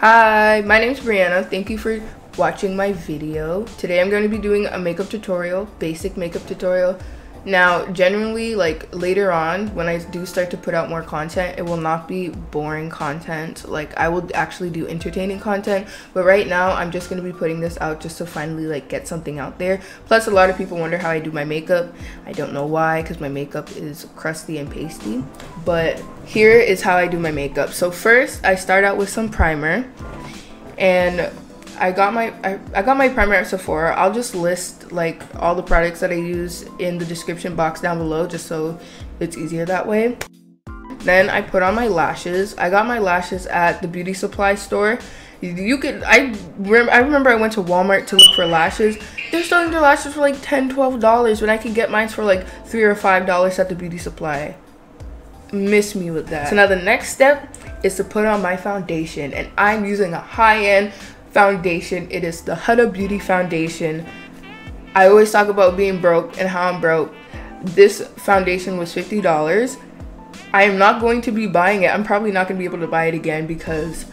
Hi, my name's Brianna. Thank you for watching my video. Today I'm going to be doing a makeup tutorial, basic makeup tutorial. Now, generally, like later on, when I do start to put out more content, it will not be boring content. Like I will actually do entertaining content, but right now I'm just going to be putting this out just to finally like get something out there. Plus, a lot of people wonder how I do my makeup. I don't know why, because my makeup is crusty and pasty. But here is how I do my makeup. So first, I start out with some primer, and I got my primer at Sephora. I'll just list like all the products that I use in the description box down below, just so it's easier that way. Then I put on my lashes. I got my lashes at the beauty supply store. I remember I went to Walmart to look for lashes. They're selling their lashes for like $10-12 when I could get mine for like $3 or $5 at the beauty supply. Miss me with that. So now the next step is to put on my foundation, and I'm using a high-end foundation. It is the Huda Beauty foundation. I always talk about being broke and how I'm broke. This foundation was $50. I am not going to be buying it. I'm probably not going to be able to buy it again because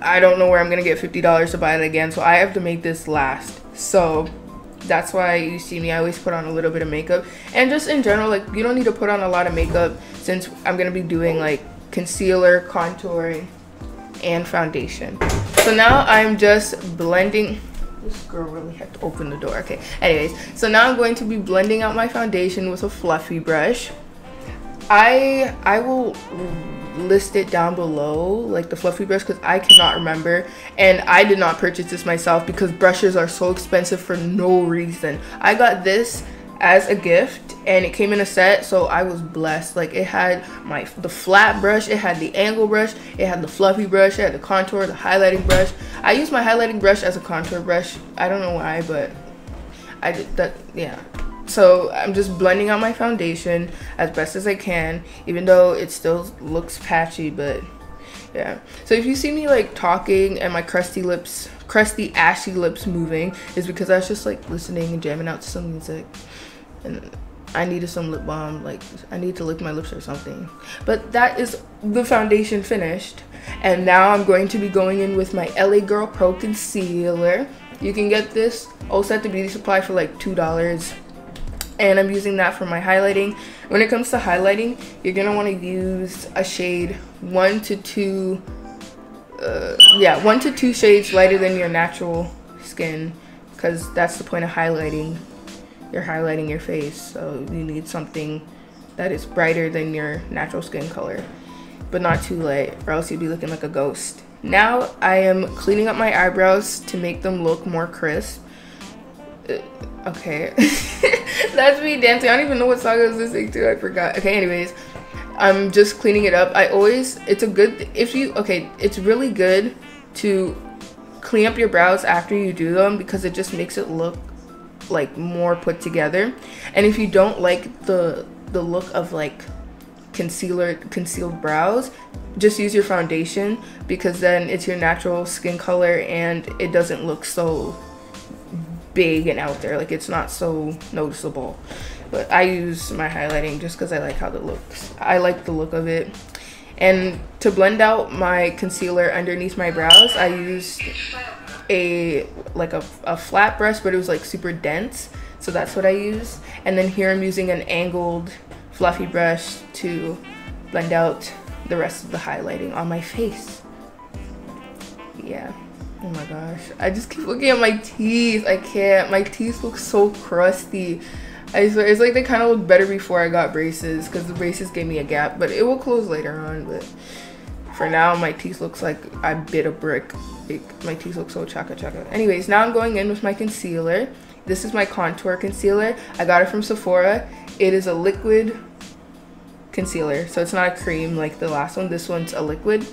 I don't know where I'm going to get $50 to buy it again. So I have to make this last. So that's why you see me, I always put on a little bit of makeup. And just in general, like you don't need to put on a lot of makeup since I'm going to be doing like concealer, contouring, and foundation. So now I'm just blending. This girl really had to open the door. Okay, anyways, so now I'm going to be blending out my foundation with a fluffy brush. I will list it down below, like the fluffy brush, because I cannot remember, and I did not purchase this myself because brushes are so expensive for no reason. I got this as a gift and it came in a set, so I was blessed. Like it had the flat brush, it had the angle brush, it had the fluffy brush, it had the contour, the highlighting brush. I use my highlighting brush as a contour brush. I don't know why, but I did that. Yeah, so I'm just blending out my foundation as best as I can, even though it still looks patchy. But yeah, so if you see me like talking and my crusty ashy lips moving, is because I was just like listening and jamming out to some music, and I needed some lip balm. Like I need to lick my lips or something. But that is the foundation finished, and now I'm going to be going in with my LA Girl Pro Concealer. You can get this also at the beauty supply for like $2, and I'm using that for my highlighting. When it comes to highlighting, you're gonna want to use a shade 1 to 2 shades lighter than your natural skin, because that's the point of highlighting. You're highlighting your face, so you need something that is brighter than your natural skin color, but not too light, or else you'd be looking like a ghost. Now I am cleaning up my eyebrows to make them look more crisp. Okay. That's me dancing. I don't even know what song I was listening to. I forgot. Okay, anyways, I'm just cleaning it up. It's really good to clean up your brows after you do them, because it just makes it look like more put together. And if you don't like the look of like concealed brows, just use your foundation, because then it's your natural skin color and it doesn't look so big and out there. Like it's not so noticeable. But I use my highlighting just because I like how it looks. I like the look of it. And to blend out my concealer underneath my brows, I used a flat brush, but it was like super dense, so that's what I use. And then here I'm using an angled fluffy brush to blend out the rest of the highlighting on my face. Yeah. Oh my gosh, I just keep looking at my teeth. I can't. My teeth look so crusty. I swear, it's like they kind of look better before I got braces, because the braces gave me a gap, but it will close later on. But for now, my teeth looks like I bit a brick. My teeth look so chaka. Anyways, now I'm going in with my concealer. This is my contour concealer. I got it from Sephora. It is a liquid concealer, so it's not a cream like the last one. This one's a liquid,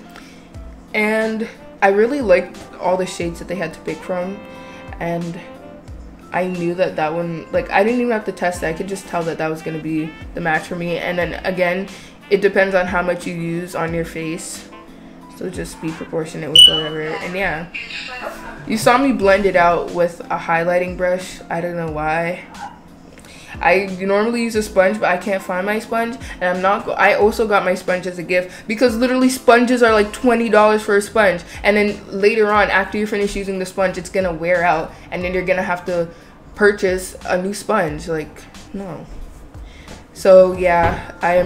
and I really liked all the shades that they had to pick from, and I knew that one, like I didn't even have to test it. I could just tell that was going to be the match for me. And then again, it depends on how much you use on your face, so just be proportionate with whatever. And yeah, you saw me blend it out with a highlighting brush. I don't know why. I normally use a sponge, but I can't find my sponge, and I also got my sponge as a gift because literally sponges are like $20 for a sponge, and then later on after you finish using the sponge, it's gonna wear out, and then you're gonna have to purchase a new sponge. Like, no. So yeah, I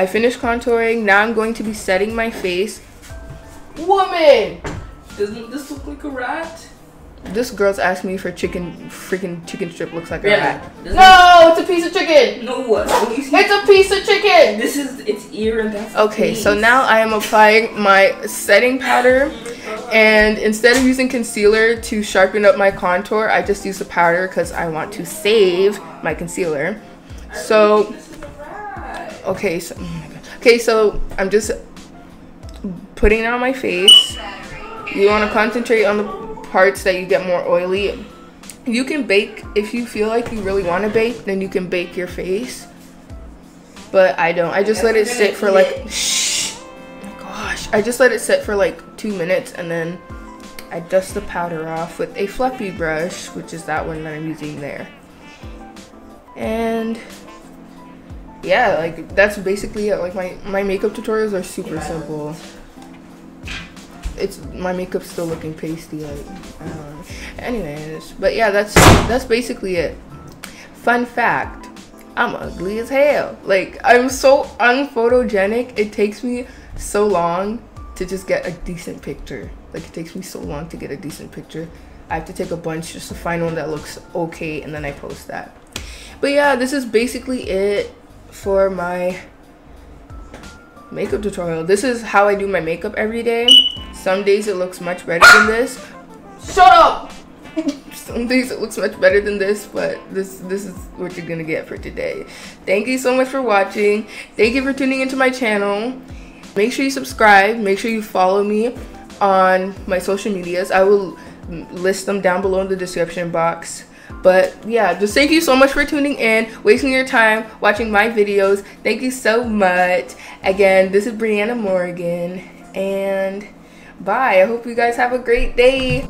finished contouring. Now I'm going to be setting my face. Woman! Doesn't this look like a rat? This girl's asked me for freaking chicken strip looks like a rat. No, it's a piece of chicken! No, what? It's a piece of chicken! This is its ear and that's okay, so now I am applying my setting powder, and instead of using concealer to sharpen up my contour, I just use the powder because I want to save my concealer. So, okay, so I'm just putting it on my face. You want to concentrate on the parts that you get more oily. You can bake if you feel like you really want to bake, then you can bake your face, but I don't. I just let it sit for like oh my gosh, I just let it sit for like 2 minutes, and then I dust the powder off with a fluffy brush, which is that one that I'm using there. And yeah, like that's basically it. Like my makeup tutorials are super simple. My makeup's still looking pasty, like I don't know. Anyways, but yeah, that's basically it. Fun fact, I'm ugly as hell. Like, I'm so unphotogenic. It takes me so long to just get a decent picture. Like, it takes me so long to get a decent picture. I have to take a bunch just to find one that looks okay, and then I post that. But yeah, this is basically it for my makeup tutorial. This is how I do my makeup every day. Some days it looks much better than this. Shut up! Some days it looks much better than this, but this is what you're gonna get for today. Thank you so much for watching. Thank you for tuning into my channel. Make sure you subscribe. Make sure you follow me on my social medias. I will list them down below in the description box. But yeah, just thank you so much for tuning in, wasting your time watching my videos. Thank you so much. Again, this is Brianna Morgan, and bye. I hope you guys have a great day.